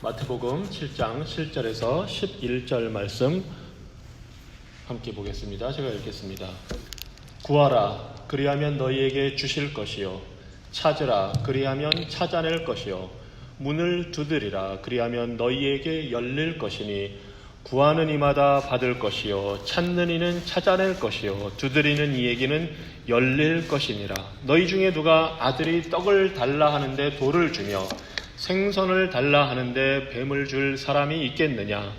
마태복음 7장 7절에서 11절 말씀 함께 보겠습니다. 제가 읽겠습니다. 구하라, 그리하면 너희에게 주실 것이요, 찾으라, 그리하면 찾아낼 것이요, 문을 두드리라, 그리하면 너희에게 열릴 것이니 구하는 이마다 받을 것이요, 찾는 이는 찾아낼 것이요, 두드리는 이에게는 열릴 것이니라. 너희 중에 누가 아들이 떡을 달라 하는데 돌을 주며 생선을 달라 하는데 뱀을 줄 사람이 있겠느냐?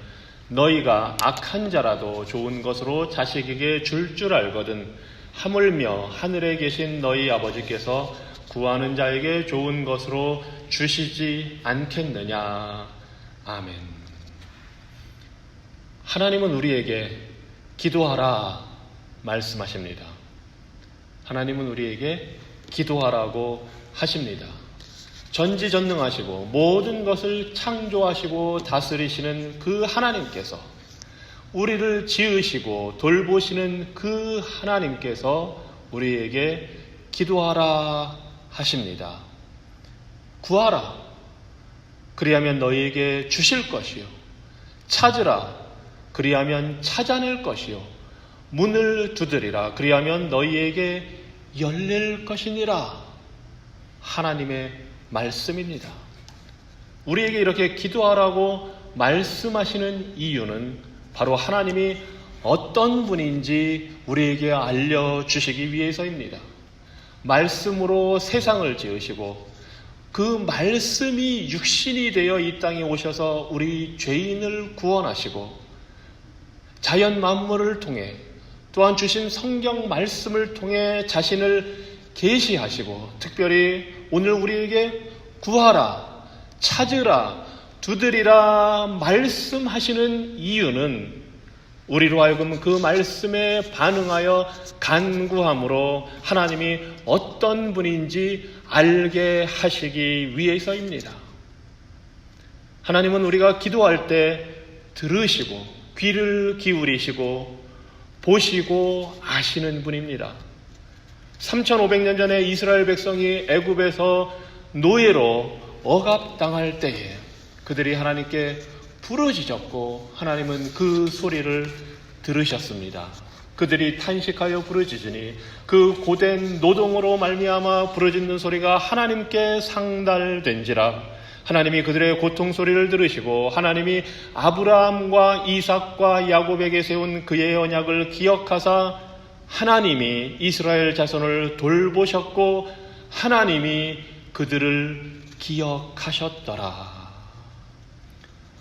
너희가 악한 자라도 좋은 것으로 자식에게 줄 알거든 하물며 하늘에 계신 너희 아버지께서 구하는 자에게 좋은 것으로 주시지 않겠느냐? 아멘. 하나님은 우리에게 기도하라 말씀하십니다. 하나님은 우리에게 기도하라고 하십니다. 전지전능하시고 모든 것을 창조하시고 다스리시는 그 하나님께서, 우리를 지으시고 돌보시는 그 하나님께서 우리에게 기도하라 하십니다. 구하라, 그리하면 너희에게 주실 것이요, 찾으라, 그리하면 찾아낼 것이요, 문을 두드리라, 그리하면 너희에게 열릴 것이니라. 하나님의 말씀입니다. 우리에게 이렇게 기도하라고 말씀하시는 이유는 바로 하나님이 어떤 분인지 우리에게 알려주시기 위해서입니다. 말씀으로 세상을 지으시고 그 말씀이 육신이 되어 이 땅에 오셔서 우리 죄인을 구원하시고 자연 만물을 통해 또한 주신 성경 말씀을 통해 자신을 계시하시고 특별히 오늘 우리에게 구하라, 찾으라, 두드리라 말씀하시는 이유는 우리로 하여금 그 말씀에 반응하여 간구함으로 하나님이 어떤 분인지 알게 하시기 위해서입니다. 하나님은 우리가 기도할 때 들으시고 귀를 기울이시고 보시고 아시는 분입니다. 3500년 전에 이스라엘 백성이 애굽에서 노예로 억압당할 때에 그들이 하나님께 부르짖었고 하나님은 그 소리를 들으셨습니다. 그들이 탄식하여 부르짖으니 그 고된 노동으로 말미암아 부르짖는 소리가 하나님께 상달된지라. 하나님이 그들의 고통 소리를 들으시고 하나님이 아브라함과 이삭과 야곱에게 세운 그의 언약을 기억하사 하나님이 이스라엘 자손을 돌보셨고 하나님이 그들을 기억하셨더라.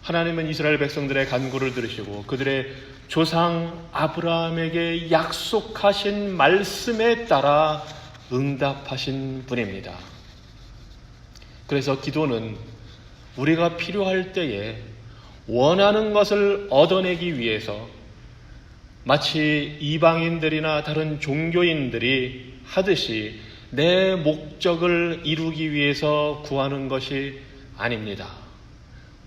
하나님은 이스라엘 백성들의 간구를 들으시고 그들의 조상 아브라함에게 약속하신 말씀에 따라 응답하신 분입니다. 그래서 기도는 우리가 필요할 때에 원하는 것을 얻어내기 위해서 마치 이방인들이나 다른 종교인들이 하듯이 내 목적을 이루기 위해서 구하는 것이 아닙니다.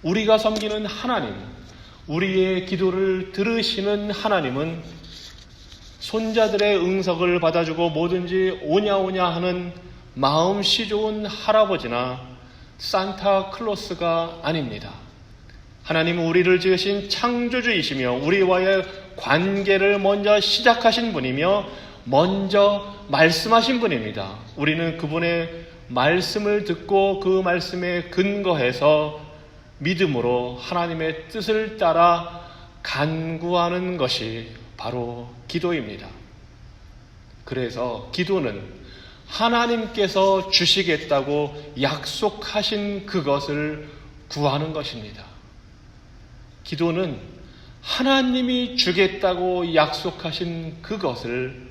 우리가 섬기는 하나님, 우리의 기도를 들으시는 하나님은 손자들의 응석을 받아주고 뭐든지 오냐오냐 하는 마음씨 좋은 할아버지나 산타클로스가 아닙니다. 하나님은 우리를 지으신 창조주이시며 우리와의 관계를 먼저 시작하신 분이며 먼저 말씀하신 분입니다. 우리는 그분의 말씀을 듣고 그 말씀에 근거해서 믿음으로 하나님의 뜻을 따라 간구하는 것이 바로 기도입니다. 그래서 기도는 하나님께서 주시겠다고 약속하신 그것을 구하는 것입니다. 기도는 하나님이 주겠다고 약속하신 그것을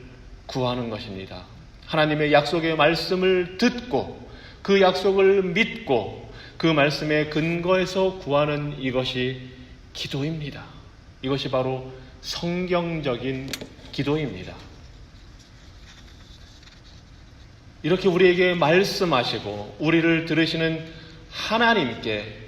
구하는 것입니다. 하나님의 약속의 말씀을 듣고 그 약속을 믿고 그 말씀에 근거해서 구하는 이것이 기도입니다. 이것이 바로 성경적인 기도입니다. 이렇게 우리에게 말씀하시고 우리를 들으시는 하나님께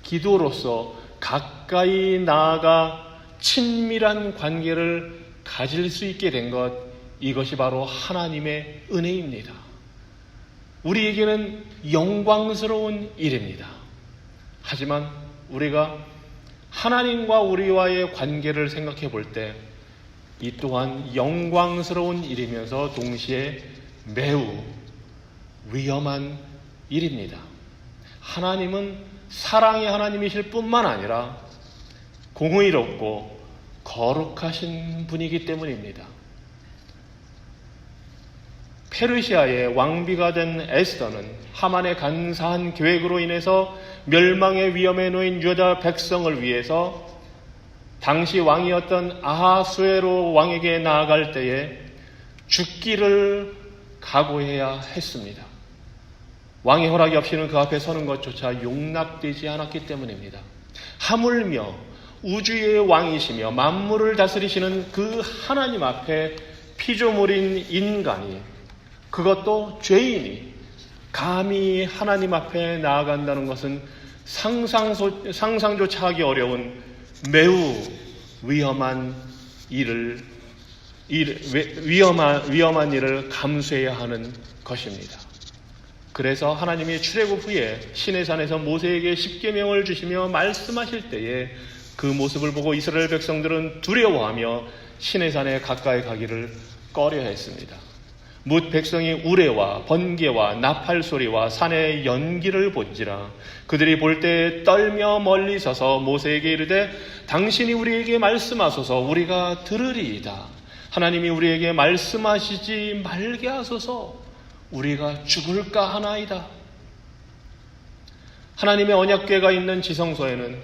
기도로서 가까이 나아가 친밀한 관계를 가질 수 있게 된 것, 이것이 바로 하나님의 은혜입니다. 우리에게는 영광스러운 일입니다. 하지만 우리가 하나님과 우리와의 관계를 생각해 볼 때 이 또한 영광스러운 일이면서 동시에 매우 위험한 일입니다. 하나님은 사랑의 하나님이실 뿐만 아니라 공의롭고 거룩하신 분이기 때문입니다. 페르시아의 왕비가 된 에스더는 하만의 간사한 계획으로 인해서 멸망의 위험에 놓인 유다 백성을 위해서 당시 왕이었던 아하수에로 왕에게 나아갈 때에 죽기를 각오해야 했습니다. 왕의 허락이 없이는 그 앞에 서는 것조차 용납되지 않았기 때문입니다. 하물며 우주의 왕이시며 만물을 다스리시는 그 하나님 앞에 피조물인 인간이, 그것도 죄인이 감히 하나님 앞에 나아간다는 것은 상상조차 하기 어려운 매우 위험한 일을 감수해야 하는 것입니다. 그래서 하나님이 출애굽 후에 시내산에서 모세에게 십계명을 주시며 말씀하실 때에 그 모습을 보고 이스라엘 백성들은 두려워하며 시내산에 가까이 가기를 꺼려했습니다. 뭇 백성이 우레와 번개와 나팔 소리와 산의 연기를 본지라 그들이 볼 때 떨며 멀리 서서 모세에게 이르되 당신이 우리에게 말씀하소서 우리가 들으리이다. 하나님이 우리에게 말씀하시지 말게 하소서 우리가 죽을까 하나이다. 하나님의 언약궤가 있는 지성소에는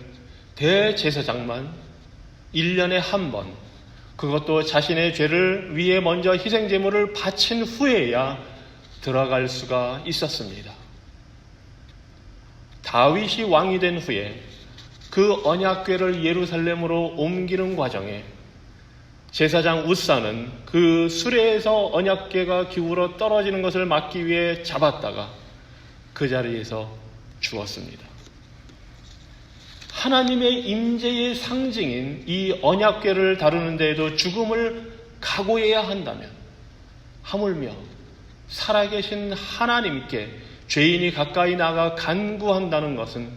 대제사장만 1년에 한 번, 그것도 자신의 죄를 위해 먼저 희생제물을 바친 후에야 들어갈 수가 있었습니다. 다윗이 왕이 된 후에 그 언약궤를 예루살렘으로 옮기는 과정에 제사장 웃사는 그 수레에서 언약궤가 기울어 떨어지는 것을 막기 위해 잡았다가 그 자리에서 죽었습니다. 하나님의 임재의 상징인 이 언약궤를 다루는 데에도 죽음을 각오해야 한다면 하물며 살아계신 하나님께 죄인이 가까이 나가 간구한다는 것은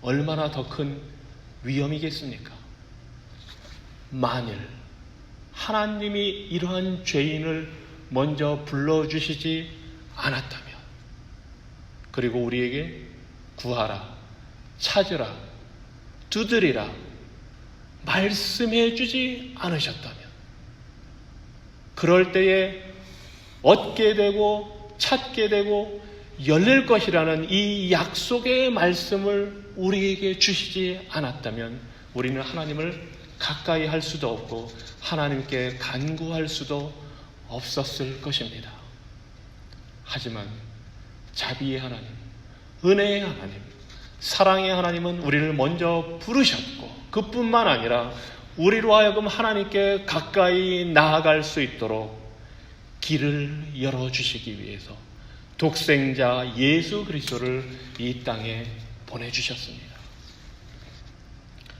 얼마나 더 큰 위험이겠습니까? 만일 하나님이 이러한 죄인을 먼저 불러주시지 않았다면, 그리고 우리에게 구하라, 찾으라, 두드리라 말씀해 주지 않으셨다면, 그럴 때에 얻게 되고 찾게 되고 열릴 것이라는 이 약속의 말씀을 우리에게 주시지 않았다면 우리는 하나님을 가까이 할 수도 없고 하나님께 간구할 수도 없었을 것입니다. 하지만 자비의 하나님, 은혜의 하나님, 사랑의 하나님은 우리를 먼저 부르셨고 그뿐만 아니라 우리로 하여금 하나님께 가까이 나아갈 수 있도록 길을 열어주시기 위해서 독생자 예수 그리스도를 이 땅에 보내주셨습니다.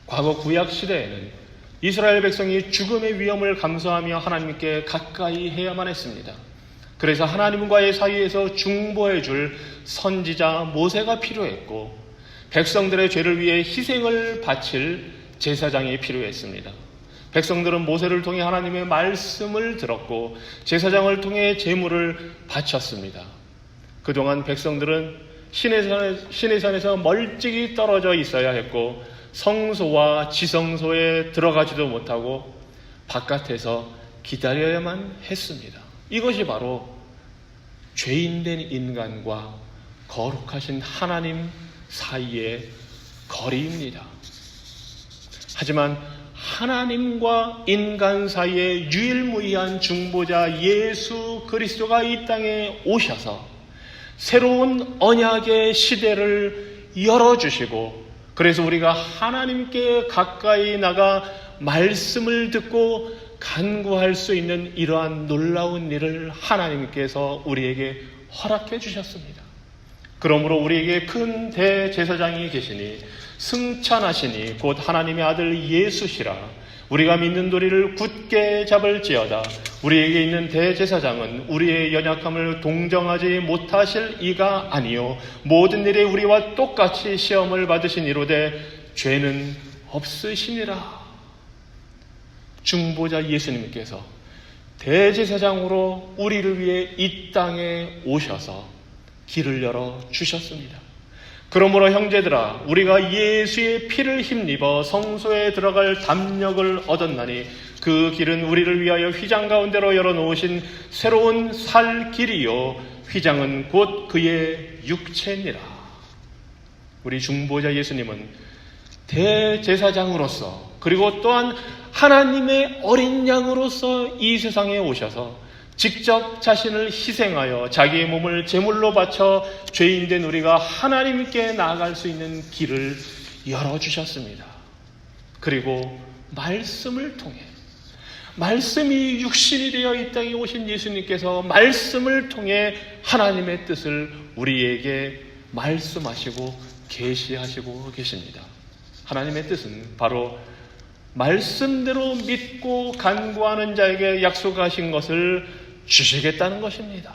과거 구약 시대에는 이스라엘 백성이 죽음의 위험을 감수하며 하나님께 가까이 해야만 했습니다. 그래서 하나님과의 사이에서 중보해 줄 선지자 모세가 필요했고 백성들의 죄를 위해 희생을 바칠 제사장이 필요했습니다. 백성들은 모세를 통해 하나님의 말씀을 들었고 제사장을 통해 제물을 바쳤습니다. 그동안 백성들은 시내산에서 멀찍이 떨어져 있어야 했고 성소와 지성소에 들어가지도 못하고 바깥에서 기다려야만 했습니다. 이것이 바로 죄인된 인간과 거룩하신 하나님 사이의 거리입니다. 하지만 하나님과 인간 사이의 유일무이한 중보자 예수 그리스도가 이 땅에 오셔서 새로운 언약의 시대를 열어주시고, 그래서 우리가 하나님께 가까이 나가 말씀을 듣고 간구할 수 있는 이러한 놀라운 일을 하나님께서 우리에게 허락해 주셨습니다. 그러므로 우리에게 큰 대제사장이 계시니 승천하시니 곧 하나님의 아들 예수시라 우리가 믿는 도리를 굳게 잡을지어다. 우리에게 있는 대제사장은 우리의 연약함을 동정하지 못하실 이가 아니요 모든 일에 우리와 똑같이 시험을 받으신 이로되 죄는 없으시니라. 중보자 예수님께서 대제사장으로 우리를 위해 이 땅에 오셔서 길을 열어 주셨습니다. 그러므로 형제들아, 우리가 예수의 피를 힘입어 성소에 들어갈 담력을 얻었나니 그 길은 우리를 위하여 휘장 가운데로 열어놓으신 새로운 살 길이요 휘장은 곧 그의 육체니라. 우리 중보자 예수님은 대제사장으로서 그리고 또한 하나님의 어린 양으로서 이 세상에 오셔서 직접 자신을 희생하여 자기의 몸을 제물로 바쳐 죄인된 우리가 하나님께 나아갈 수 있는 길을 열어주셨습니다. 그리고 말씀을 통해, 말씀이 육신이 되어 이 땅에 오신 예수님께서 말씀을 통해 하나님의 뜻을 우리에게 말씀하시고 계시하시고 계십니다. 하나님의 뜻은 바로 말씀대로 믿고 간구하는 자에게 약속하신 것을 주시겠다는 것입니다.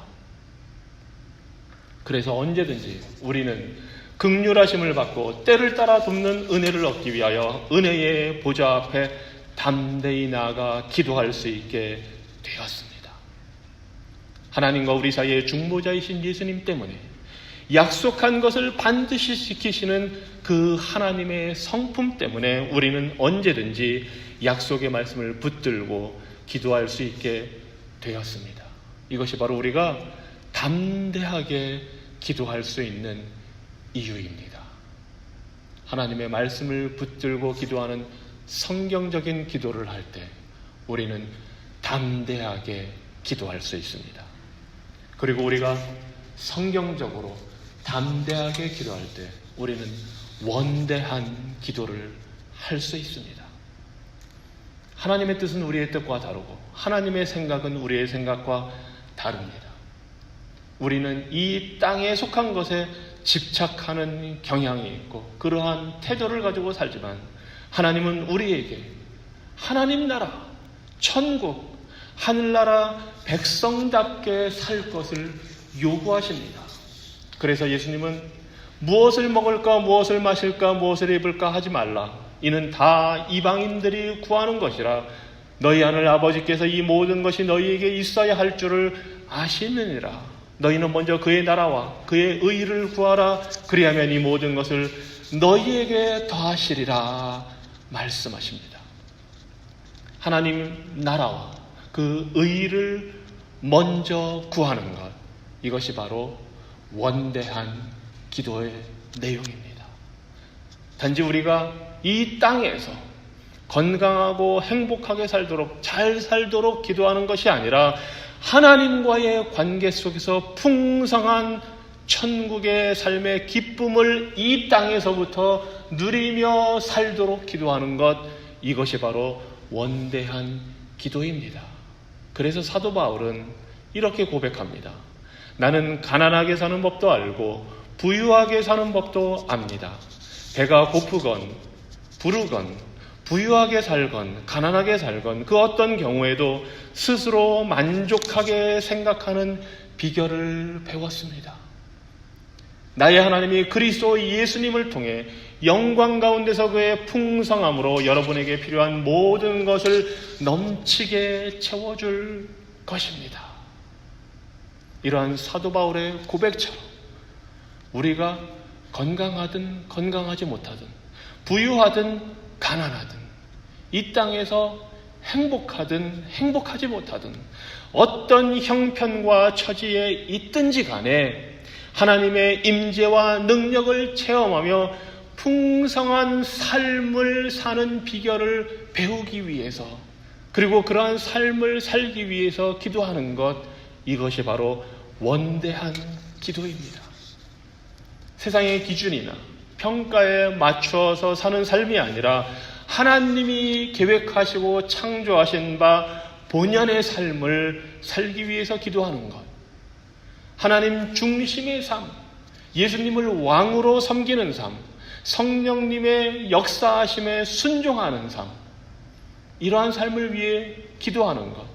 그래서 언제든지 우리는 긍휼하심을 받고 때를 따라 돕는 은혜를 얻기 위하여 은혜의 보좌 앞에 담대히 나아가 기도할 수 있게 되었습니다. 하나님과 우리 사이의 중보자이신 예수님 때문에 약속한 것을 반드시 지키시는 그 하나님의 성품 때문에 우리는 언제든지 약속의 말씀을 붙들고 기도할 수 있게 되었습니다. 이것이 바로 우리가 담대하게 기도할 수 있는 이유입니다. 하나님의 말씀을 붙들고 기도하는 성경적인 기도를 할 때 우리는 담대하게 기도할 수 있습니다. 그리고 우리가 성경적으로 담대하게 기도할 때 우리는 원대한 기도를 할 수 있습니다. 하나님의 뜻은 우리의 뜻과 다르고 하나님의 생각은 우리의 생각과 다릅니다. 우리는 이 땅에 속한 것에 집착하는 경향이 있고 그러한 태도를 가지고 살지만 하나님은 우리에게 하나님 나라, 천국, 하늘나라 백성답게 살 것을 요구하십니다. 그래서 예수님은 무엇을 먹을까, 무엇을 마실까, 무엇을 입을까 하지 말라. 이는 다 이방인들이 구하는 것이라. 너희 하늘 아버지께서 이 모든 것이 너희에게 있어야 할 줄을 아시느니라. 너희는 먼저 그의 나라와 그의 의를 구하라. 그리하면 이 모든 것을 너희에게 더하시리라 말씀하십니다. 하나님 나라와 그 의를 먼저 구하는 것, 이것이 바로 원대한 기도의 내용입니다. 단지 우리가 이 땅에서 건강하고 행복하게 살도록, 잘 살도록 기도하는 것이 아니라 하나님과의 관계 속에서 풍성한 천국의 삶의 기쁨을 이 땅에서부터 누리며 살도록 기도하는 것, 이것이 바로 원대한 기도입니다. 그래서 사도 바울은 이렇게 고백합니다. 나는 가난하게 사는 법도 알고 부유하게 사는 법도 압니다. 배가 고프건 부르건 부유하게 살건 가난하게 살건 그 어떤 경우에도 스스로 만족하게 생각하는 비결을 배웠습니다. 나의 하나님이 그리스도 예수님을 통해 영광 가운데서 그의 풍성함으로 여러분에게 필요한 모든 것을 넘치게 채워줄 것입니다. 이러한 사도 바울의 고백처럼 우리가 건강하든 건강하지 못하든 부유하든 가난하든 이 땅에서 행복하든 행복하지 못하든 어떤 형편과 처지에 있든지 간에 하나님의 임재와 능력을 체험하며 풍성한 삶을 사는 비결을 배우기 위해서, 그리고 그러한 삶을 살기 위해서 기도하는 것, 이것이 바로 원대한 기도입니다. 세상의 기준이나 평가에 맞춰서 사는 삶이 아니라 하나님이 계획하시고 창조하신 바 본연의 삶을 살기 위해서 기도하는 것, 하나님 중심의 삶, 예수님을 왕으로 섬기는 삶, 성령님의 역사하심에 순종하는 삶, 이러한 삶을 위해 기도하는 것.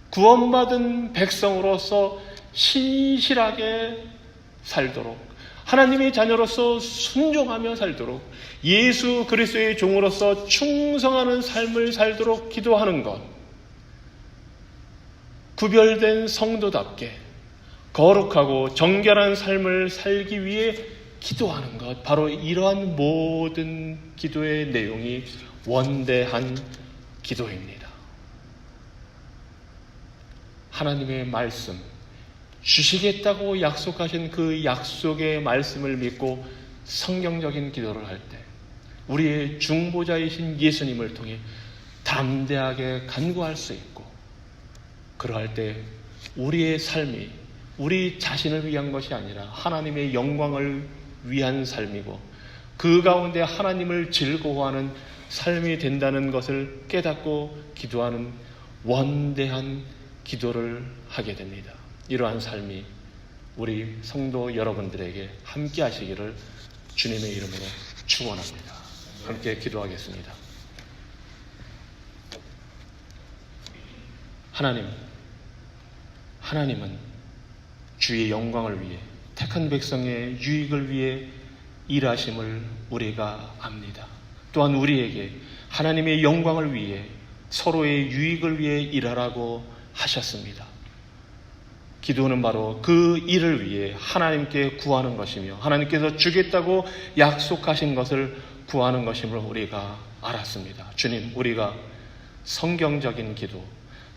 구원받은 백성으로서 신실하게 살도록, 하나님의 자녀로서 순종하며 살도록, 예수 그리스도의 종으로서 충성하는 삶을 살도록 기도하는 것. 구별된 성도답게 거룩하고 정결한 삶을 살기 위해 기도하는 것. 바로 이러한 모든 기도의 내용이 원대한 기도입니다. 하나님의 말씀, 주시겠다고 약속하신 그 약속의 말씀을 믿고 성경적인 기도를 할 때, 우리의 중보자이신 예수님을 통해 담대하게 간구할 수 있고, 그러할 때 우리의 삶이 우리 자신을 위한 것이 아니라 하나님의 영광을 위한 삶이고, 그 가운데 하나님을 즐거워하는 삶이 된다는 것을 깨닫고 기도하는 원대한 기도를 하게 됩니다. 이러한 삶이 우리 성도 여러분들에게 함께 하시기를 주님의 이름으로 축원합니다. 함께 기도하겠습니다. 하나님은 주의 영광을 위해, 택한 백성의 유익을 위해 일하심을 우리가 압니다. 또한 우리에게 하나님의 영광을 위해, 서로의 유익을 위해 일하라고 하셨습니다. 기도는 바로 그 일을 위해 하나님께 구하는 것이며, 하나님께서 주겠다고 약속하신 것을 구하는 것임을 우리가 알았습니다. 주님, 우리가 성경적인 기도,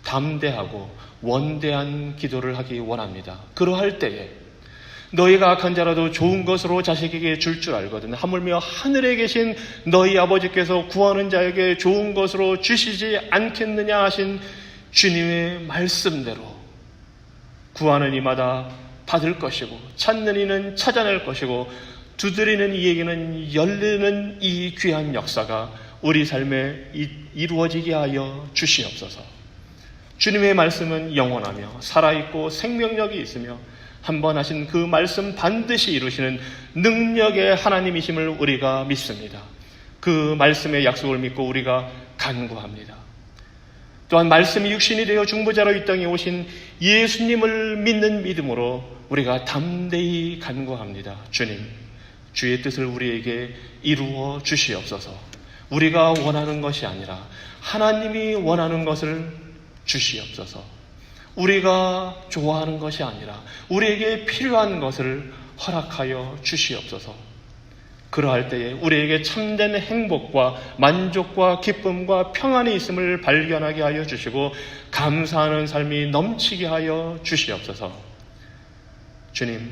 담대하고 원대한 기도를 하기 원합니다. 그러할 때에 너희가 악한 자라도 좋은 것으로 자식에게 줄 줄 알거든 하물며 하늘에 계신 너희 아버지께서 구하는 자에게 좋은 것으로 주시지 않겠느냐 하신 주님의 말씀대로 구하는 이마다 받을 것이고, 찾는 이는 찾아낼 것이고, 두드리는 이에게는 열리는 이 귀한 역사가 우리 삶에 이루어지게 하여 주시옵소서. 주님의 말씀은 영원하며 살아있고 생명력이 있으며 한 번 하신 그 말씀 반드시 이루시는 능력의 하나님이심을 우리가 믿습니다. 그 말씀의 약속을 믿고 우리가 간구합니다. 또한 말씀이 육신이 되어 중보자로 이 땅에 오신 예수님을 믿는 믿음으로 우리가 담대히 간구합니다. 주님, 주의 뜻을 우리에게 이루어 주시옵소서. 우리가 원하는 것이 아니라 하나님이 원하는 것을 주시옵소서. 우리가 좋아하는 것이 아니라 우리에게 필요한 것을 허락하여 주시옵소서. 그러할 때에 우리에게 참된 행복과 만족과 기쁨과 평안이 있음을 발견하게 하여 주시고, 감사하는 삶이 넘치게 하여 주시옵소서. 주님,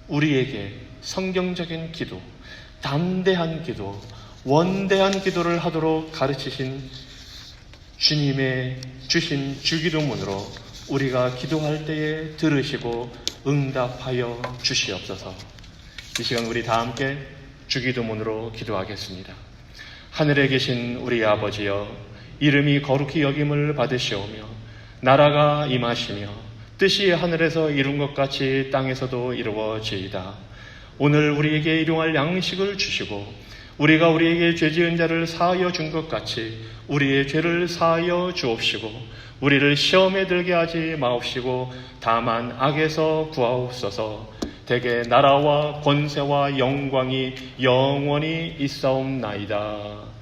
우리에게 성경적인 기도, 담대한 기도, 원대한 기도를 하도록 가르치신 주님의 주신 주기도문으로 우리가 기도할 때에 들으시고 응답하여 주시옵소서. 이 시간 우리 다 함께 주기도문으로 기도하겠습니다. 하늘에 계신 우리 아버지여, 이름이 거룩히 여김을 받으시오며 나라가 임하시며 뜻이 하늘에서 이룬 것 같이 땅에서도 이루어지이다. 오늘 우리에게 일용할 양식을 주시고, 우리가 우리에게 죄지은 자를 사하여 준 것 같이 우리의 죄를 사하여 주옵시고, 우리를 시험에 들게 하지 마옵시고 다만 악에서 구하옵소서. 대개 나라와 권세와 영광이 영원히 있사옵나이다.